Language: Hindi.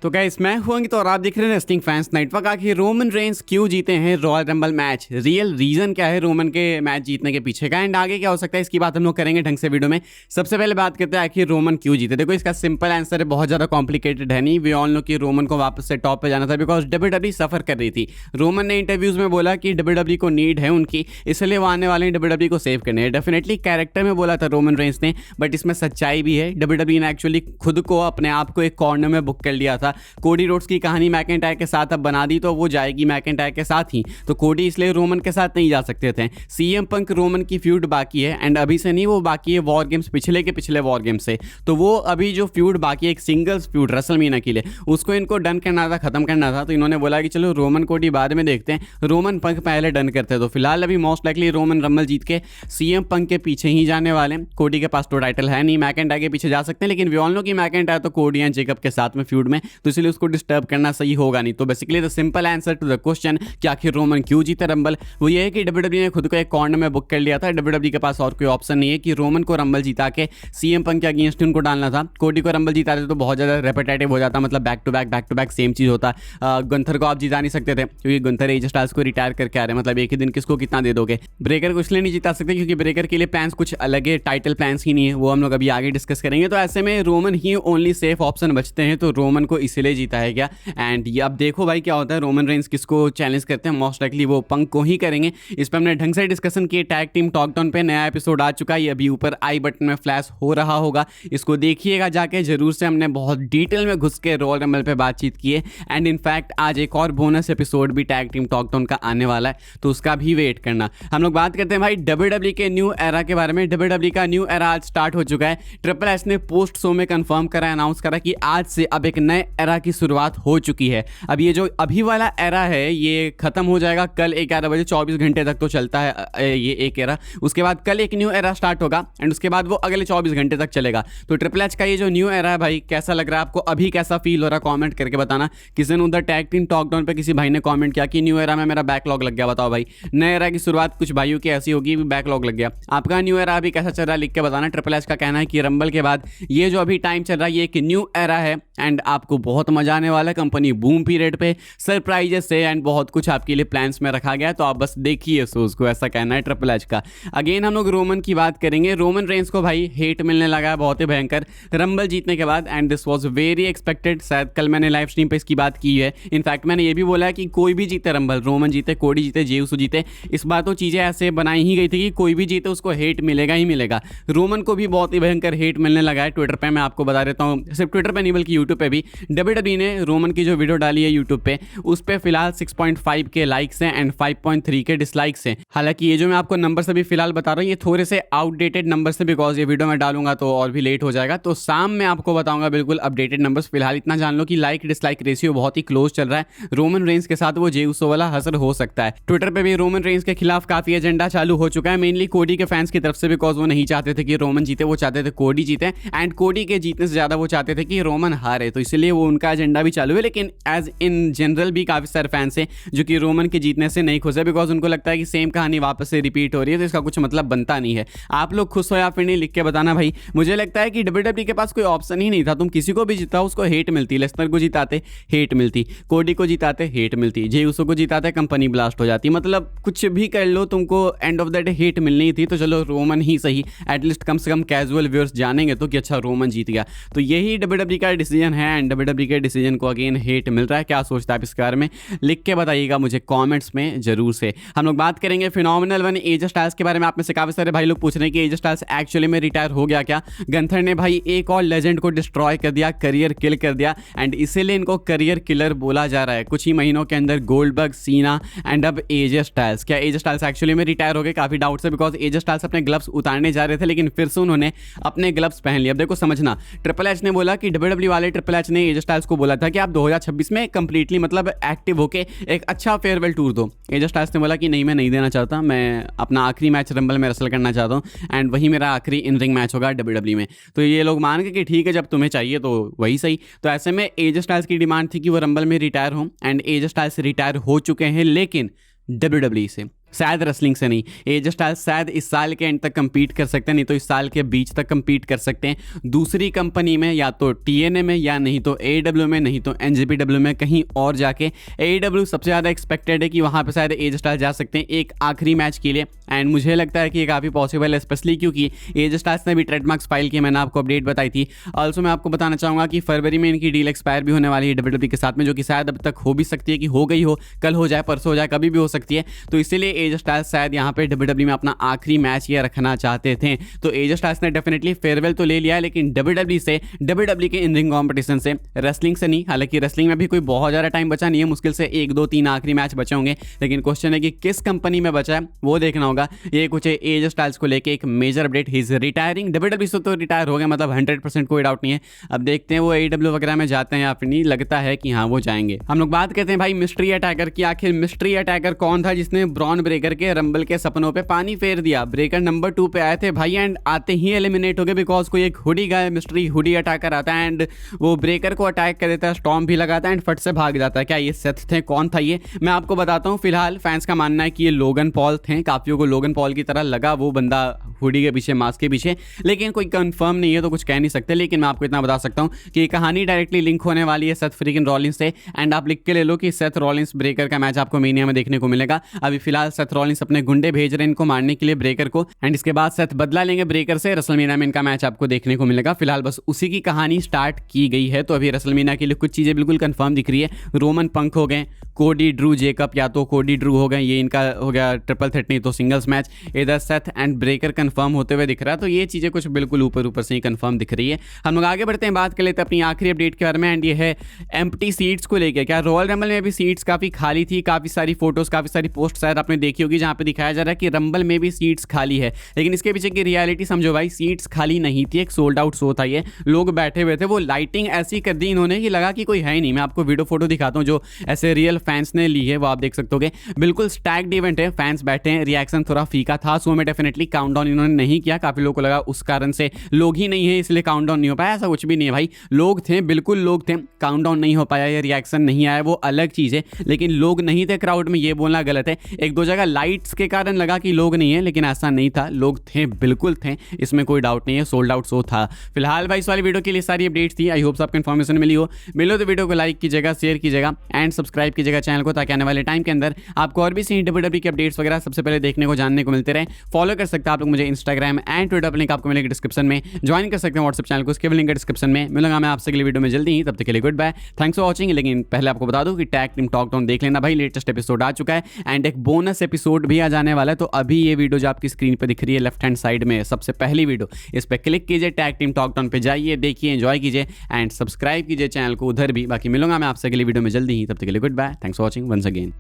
तो गाइस मैं हुआ तो और आप देख रहे हैं रेस्लिंग फैंस नेटवर्क। आखिर रोमन रेंस क्यों जीते हैं royal rumble match, real reason क्या है रोमन के मैच जीतने के पीछे का, एंड आगे क्या हो सकता है इसकी बात हम लोग करेंगे ढंग से वीडियो में। सबसे पहले बात करते हैं आखिर रोमन क्यों जीते। देखो इसका सिंपल आंसर है, बहुत ज्यादा कॉम्प्लिकेटेड है नहीं। वी ऑल नो कि रोमन को वापस से टॉप पे जाना था बिकॉज डब्ल्यूडब्ल्यूई सफर कर रही थी। रोमन ने इंटरव्यूज में बोला कि डब्ल्यूडब्ल्यूई को नीड है उनकी, इसलिए वो आने वाले डब्ल्यूडब्ल्यूई को सेव करने हैं। डेफिनेटली कैरेक्टर में बोला था रोमन रेंस ने, बट इसमें सच्चाई भी है। डब्ल्यूडब्ल्यूई ने एक्चुअली खुद को अपने आप को एक कॉर्नर में बुक कर लिया था। कोडी रोड्स की कहानी मैकेंटायर के साथ अब बना दी तो वो जाएगी मैकेंटायर के साथ ही, तो कोडी इसलिए रोमन के साथ नहीं जा सकते थे। सीएम पंक रोमन की फ्यूड बाकी है, एंड अभी से नहीं, वो बाकी है वॉर गेम्स पिछले के पिछले वॉर गेम्स से। तो वो अभी जो फ्यूड बाकी है एक सिंगल्स फ्यूड रेसलमेनिया के लिए, उसको इनको डन करना था, खत्म करना था। तो इन्होंने बोला कि चलो रोमन कोडी बाद में देखते हैं, रोमन पंक पहले डन करते हैं। तो फिलहाल अभी मोस्ट लाइकली रोमन रंबल जीत के सीएम पंक के पीछे ही जाने वाले हैं। कोडी के पास तो टाइटल है नहीं, मैकेंटायर के पीछे जा सकते हैं, लेकिन वी ऑल नो कि मैकेंटायर तो कोडी एंड जेकब के साथ में फ्यूड में, तो इसलिए उसको डिस्टर्ब करना सही होगा नहीं। तो basically the simple answer to the question कि आखिर रोमन क्यों जीते रंबल, वो ये है कि डब्ल्यूडब्ल्यूई ने खुद को एक कॉर्नर में बुक कर लिया था। डब्ल्यूडब्ल्यूई के पास और कोई ऑप्शन नहीं है कि रोमन को रंबल जिता के सीएम पंक के अगेंस्ट उनको डालना था। कोडी को रंबल जिताते तो बहुत ज्यादा रेपिटेटिव हो जाता, मतलब बैक टू बैक सेम चीज होता। गंथर को आप जिता नहीं सकते थे क्योंकि गंथर एज स्टाइल्स को रिटायर करके आ रहे हैं, मतलब एक ही दिन किसको कितना दे दोगे। ब्रेकर को इसलिए नहीं जिता सकते क्योंकि ब्रेकर के लिए प्लान्स कुछ अलग है, टाइटल प्लान्स ही नहीं है, वो हम लोग अभी आगे डिस्कस करेंगे। तो ऐसे में रोमन ही ओनली सेफ ऑप्शन बचते हैं, तो रोमन को इसीलिए जीता है क्या। एंड ये अब देखो भाई क्या होता है, रोमन रेंस किसको चैलेंज करते हैं, मोस्ट लाइकली वो पंक को ही करेंगे। इस पर हमने ढंग से डिस्कशन किए। टैग टीम टॉक डाउन पे नया एपिसोड आ चुका है, ये अभी ऊपर आई बटन में फ्लैश हो रहा होगा, इसको देखिएगा जाके जरूर से। हमने बहुत डिटेल में घुस के रॉयल रंबल पे बातचीत की है, एंड इनफैक्ट आज एक और बोनस एपिसोड भी टैग टीम टॉक डाउन का आने वाला है, तो उसका भी वेट करना। हम लोग बात करते हैं भाई डब्ल्यूडब्ल्यूई के न्यू एरा के बारे में। डब्ल्यूडब्ल्यूई का न्यू एरा आज स्टार्ट हो चुका है। ट्रिपल एच ने पोस्ट शो में कंफर्म करा, अनाउंस करा कि आज से अब एक नए एरा की शुरुआत हो चुकी है। अब ये जो अभी वाला एरा है ये खत्म हो जाएगा कल 11 बजे, 24 घंटे तक तो चलता है ये एक एरा। उसके बाद कल एक न्यू एरा स्टार्ट होगा, एंड उसके बाद वो अगले 24 घंटे तक चलेगा। तो ट्रिपल एच का ये जो न्यू एरा है भाई, कैसा लग रहा है आपको, अभी कैसा फील हो रहा है, कमेंट करके बताना। किसी ने उधर टैग टीम टॉक डाउन पे किसी भाई ने कमेंट किया कि न्यू एरा में मेरा बैकलॉग लग गया। बताओ भाई, नए एरा की शुरुआत कुछ भाइयों की ऐसी होगी, बैकलॉग लग गया। आपका न्यू एरा अभी कैसा चल रहा है लिख के बताना। ट्रिपल एच का कहना है कि रंबल के बाद ये जो अभी टाइम चल रहा है ये एक न्यू एरा है, एंड आपको बहुत मजा आने वाला है। कंपनी बूम पीरियड पे सरप्राइजेस से एंड बहुत कुछ आपके लिए प्लान्स में रखा गया है, तो आप बस देखिए शोज को, ऐसा कहना है ट्रिपल एच का। अगेन हम लोग रोमन की बात करेंगे। रोमन रेंस को भाई हेट मिलने लगा है बहुत ही भयंकर रंबल जीतने के बाद, and this was very expected. शायद कल मैंने लाइव स्ट्रीम पे इसकी बात की है। इनफैक्ट मैंने ये भी बोला है कि कोई भी जीते रंबल, रोमन जीते, कोडी जीते, जे उसो जीते, इस बार तो चीजें ऐसे बनाई ही गई थी कि कोई भी जीते उसको हेट मिलेगा ही मिलेगा। रोमन को भी बहुत ही भयंकर हेट मिलने लगा है ट्विटर पे, मैं आपको बता देता हूँ। सिर्फ ट्विटर पे नहीं बल्कि यूट्यूब पे भी। डब्ल्यूडब्ल्यूई ने रोमन की जो वीडियो डाली है यूट्यूब पे, उस पर फिलहाल 6.5 के लाइक्स हैं एंड 5.3 के डिसलाइक्स हैं। हालांकि ये जो मैं आपको नंबर से भी फिलहाल बता रहा हूँ ये थोड़े से आउटडेटेड नंबर से, बिकॉज ये वीडियो मैं डालूंगा तो और भी लेट हो जाएगा, तो शाम में आपको बताऊंगा बिल्कुल अपडेटेड नंबर्स। फिलहाल इतना जान लो कि लाइक डिसलाइक रेशियो बहुत ही क्लोज चल रहा है। रोमन रेंस के साथ वो जे उसो वाला हसर हो सकता है। ट्विटर पे भी रोमन रेंस के खिलाफ काफी एजेंडा चालू हो चुका है, मेनली कोडी के फैंस की तरफ से, बिकॉज वो नहीं चाहते थे कि रोमन जीते, वो चाहते थे कोडी जीते, एंड कोडी के जीतने से ज्यादा वो चाहते थे कि रोमन हारे, तो इसलिए वो उनका एजेंडा भी चालू है। लेकिन एज इन जनरल भी काफी सारे फैंस हैं जो कि रोमन के जीतने से नहीं खुश है, बिकॉज उनको लगता है कि सेम कहानी वापस से रिपीट हो रही है, तो इसका कुछ मतलब बनता नहीं है। आप लोग खुश हो या फिर नहीं लिख के बताना भाई। मुझे लगता है कि डब्ल्यूडब्ल्यूई के पास कोई ऑप्शन ही नहीं था, तुम किसी को भी जिताओ उसको हेट मिलती। लेस्नर को जिताते हेट मिलती, कोडी को जिताते हेट मिलती, जे उसो को जिताते कंपनी ब्लास्ट हो जाती, मतलब कुछ भी कर लो तुमको end of the day hate मिलनी थी। तो चलो रोमन ही सही, एटलीस्ट कम से कम कैजुअल व्यूअर्स जानेंगे तो कि अच्छा रोमन जीत गया। तो यही डब्ल्यूडब्ल्यूई का डिसीजन है, एंड डब्ल्यूडब्ल्यूई के डिसीजन को अगेन हेट मिल रहा है। क्या सोचता है आप इसके बारे में, लिख के बताइएगा मुझे कमेंट्स में जरूर से। हम लोग बात करेंगे फिनोमिनल वन एज स्टाइल्स के बारे में। आप में से काफी सारे भाई लोग पूछ रहे हैं कि एज स्टाइल्स एक्चुअली में रिटायर हो गया क्या। गंथर ने भाई एक और लेजेंड को डिस्ट्रॉय कर दिया, करियर किल कर दिया, एंड इसीलिए इनको करियर किलर बोला जा रहा है। कुछ ही महीनों के अंदर गोल्डबर्ग, सीना एंड अब एज स्टाइल्स। क्या एज स्टाइल्स एक्चुअली में रिटायर हो गए, काफी डाउट्स है, बिकॉज एज स्टाइल्स अपने ग्लव्स उतारने जा रहे थे लेकिन फिर से उन्होंने अपने ग्लव्स पहन लिए। अब देखो समझना, ट्रिपल एच ने बोला कि डब्ल्यूडब्ल्यूई वाले ट्रिपल एच ने एज स्टाइल्स को बोला था कि आप 2026 में कंप्लीटली मतलब एक्टिव होके एक अच्छा फेयरवेल टूर दो। एज स्टाइल्स ने बोला कि नहीं, मैं नहीं देना चाहता, मैं अपना आखिरी मैच रंबल में रेसल करना चाहता हूँ, एंड वही मेरा आखिरी इन रिंग मैच होगा डब्ल्यूडब्ल्यूई में। तो ये लोग मान के कि ठीक है जब तुम्हें चाहिए तो वही सही। तो ऐसे में एज स्टाइल्स की डिमांड थी कि वो रंबल में रिटायर हों, एंड एज स्टाइल्स रिटायर हो चुके हैं लेकिन डब्ल्यूडब्ल्यूई से। शायद रेसलिंग से नहीं, एज स्टाइल्स शायद इस साल के एंड तक कम्पीट कर सकते हैं, नहीं तो इस साल के बीच तक कम्पीट कर सकते हैं दूसरी कंपनी में, या तो TNA में, या नहीं तो AEW में, नहीं तो NJPW में, कहीं और जाके। AEW सबसे ज़्यादा एक्सपेक्टेड है कि वहाँ पे शायद एज स्टाइल्स जा सकते हैं एक आखिरी मैच के लिए, एंड मुझे लगता है कि ये काफ़ी पॉसिबल है, स्पेशली क्योंकि एज स्टाइल्स ने भी ट्रेडमार्क्स फाइल किए, मैंने आपको अपडेट बताई थी। ऑल्सो मैं आपको बताना चाहूँगा कि फरवरी में इनकी डील एक्सपायर भी होने वाली है WWE के साथ में, जो कि शायद अब तक हो भी सकती है, कि हो गई हो, कल हो जाए, परसों हो जाए, कभी भी हो सकती है। तो इसीलिए एज स्टाइल्स शायद यहाँ पे WWE में अपना आखिरी मैच ये रखना चाहते थे। तो एज स्टाइल्स ने डेफिनेटली फेयरवेल तो ले लिया है, लेकिन WWE के इन रिंग कॉम्पिटिशन से, रेसलिंग से नहीं। हालांकि रेसलिंग में भी कोई बहुत ज़्यादा टाइम बचा नहीं है, मुश्किल से 1 2 3 आखिरी मैच बचे होंगे, लेकिन क्वेश्चन है कि किस कंपनी में बचा है वो देखना होगा। ये कुछ एज स्टाइल्स को लेके एक major update, he is retiring. WWE से तो रिटायर हो गया, मतलब 100% कोई डाउट नहीं है। अब देखते हैं वो AEW वगैरह में जाते हैं या फिर नहीं, लगता है कि हाँ वो जाएंगे। हम लोग बात करते हैं भाई मिस्ट्री अटैकर की। आखिर मिस्ट्री अटैकर कौन था जिसने ब्रॉन ब्रेकर के रंबल के सपनों पे पानी फेर दिया? ब्रेकर नंबर 2 पे आए थे भाई, एंड आते ही एलिमिनेट हो गए, बिकॉज कोई एक हुडी गाय मिस्ट्री हुडी अटैकर आता है एंड वो ब्रेकर को अटैक कर देता है, स्टॉर्म भी लगाता है एंड फट से भाग जाता है। क्या ये सेथ थे? कौन था ये? मैं आपको बताता हूँ। फिलहाल फैंस का मानना है कि ये लोगन पॉल थे, काफियों को लोगन पॉल की तरह लगा वो बंदा हुडी के पीछे, मास्क के पीछे, लेकिन कोई कंफर्म नहीं है तो कुछ कह नहीं सकते। लेकिन मैं आपको इतना बता सकता हूँ कि ये कहानी डायरेक्टली लिंक होने वाली है सेथ फ्रीकिन रॉलिंस से, एंड आप लिख के ले लो कि सेथ रॉलिंस ब्रेकर का मैच आपको मेनिया में देखने को मिलेगा। अभी फिलहाल सेथ रॉलिंस अपने गुंडे भेज रहे हैं इनको मारने के लिए, ब्रेकर को, एंड इसके बाद सेथ बदला लेंगे ब्रेकर से। रेसलमेनिया में इनका मैच आपको देखने को मिलेगा। फिलहाल बस उसी की कहानी स्टार्ट की गई है। तो अभी रेसलमेनिया के लिए कुछ चीजें बिल्कुल कंफर्म दिख रही है। रोमन पंक हो गए, कोडी ड्रू जेकब, या तो कोडी ड्रू हो गए, ये इनका हो गया ट्रिपल थ्रेट, नहीं तो सिंगल्स मैच। इधर सेथ एंड ब्रेकर कंफर्म होते हुए दिख रहा है। तो ये चीजें कुछ बिल्कुल ऊपर ऊपर से ही कंफर्म दिख रही है। हम लोग आगे बढ़ते हैं, बात कर लेते हैं अपनी आखिरी अपडेट के बारे में, एंड ये है एम्प्टी सीट्स को लेकर। क्या रॉयल रंबल में भी सीट्स काफी खाली थी? काफी सारी फोटोज, काफी सारी पोस्ट शायद आपने देखी होगी जहां पे दिखाया जा रहा है कि रंबल में भी सीट्स खाली है, लेकिन इसके पीछे की रियलिटी समझो भाई, सीट्स खाली नहीं थी, एक सोल्ड आउट शो था ये, लोग बैठे हुए थे। वो लाइटिंग ऐसी कर दी इन्होंने कि लगा कि कोई है ही नहीं। मैं आपको वीडियो फोटो दिखाता हूँ जो ऐसे रियल फैंस ने ली है, वो आप देख सकते होगे। बिल्कुल स्टैक्ड इवेंट है, फैंस बैठे हैं, रिएक्शन थोड़ा फीका था शो में, डेफिनेटली काउंटडाउन इन्होंने नहीं किया। काफी लोगों को लगा उस कारण से लोग ही नहीं है इसलिए काउंटडाउन नहीं हो पाया, ऐसा कुछ भी नहीं है भाई। लोग थे, बिल्कुल लोग थे, काउंटडाउन नहीं हो पाया, ये रिएक्शन नहीं आया वो अलग चीज है, लेकिन लोग नहीं थे क्राउड में, ये बोलना गलत है। एक दो जगह लाइट्स के कारण लगा कि लोग नहीं है, लेकिन ऐसा नहीं था, लोग थे, बिल्कुल थे, इसमें कोई डाउट नहीं है, सोल्ड आउट शो था। फिलहाल भाई इस वाली वीडियो के लिए सारी अपडेट्स थी। आई होप आपको इन्फॉर्मेशन मिली हो तो वीडियो को लाइक कीजिएगा, शेयर कीजिएगा एंड सब्सक्राइब कीजिएगा चैनल को, ताकि आने वाले टाइम के अंदर आपको और भी सी WWE की अपडेट्स वगैरह सबसे पहले देखने को, जानने को मिलते रहे। फॉलो कर सकते हैं आप लोग मुझे इंस्टाग्राम एंड ट्विटर पर, लिंक आपको मिलेगा डिस्क्रिप्शन में। ज्वाइन कर सकते हैं व्हाट्सएप चैनल को, उसके भी लिंक है डिस्क्रिप्शन में। मिलूंगा मैं आपसे अगली वीडियो में जल्दी ही, तब तक के लिए good bye, thanks for watching. लेकिन पहले आपको बता दूं कि टैग टीम टॉक डाउन देख लेना भाई, लेटेस्ट एपिसोड आ चुका है एंड एक बोनस एपिसोड भी आ जाने वाला है। तो अभी ये वीडियो जो आपकी स्क्रीन पर दिख रही है लेफ्ट हैंड साइड में, सबसे पहली वीडियो, इस पर क्लिक कीजिए, टैग टीम टॉक डाउन पे जाइए, देखिए, एंजॉय कीजिए एंड सब्सक्राइब कीजिए चैनल को उधर भी। बाकी मिलूंगा मैं आपसे अगली वीडियो में जल्दी ही, तब तक के लिए good bye, thanks for watching once again.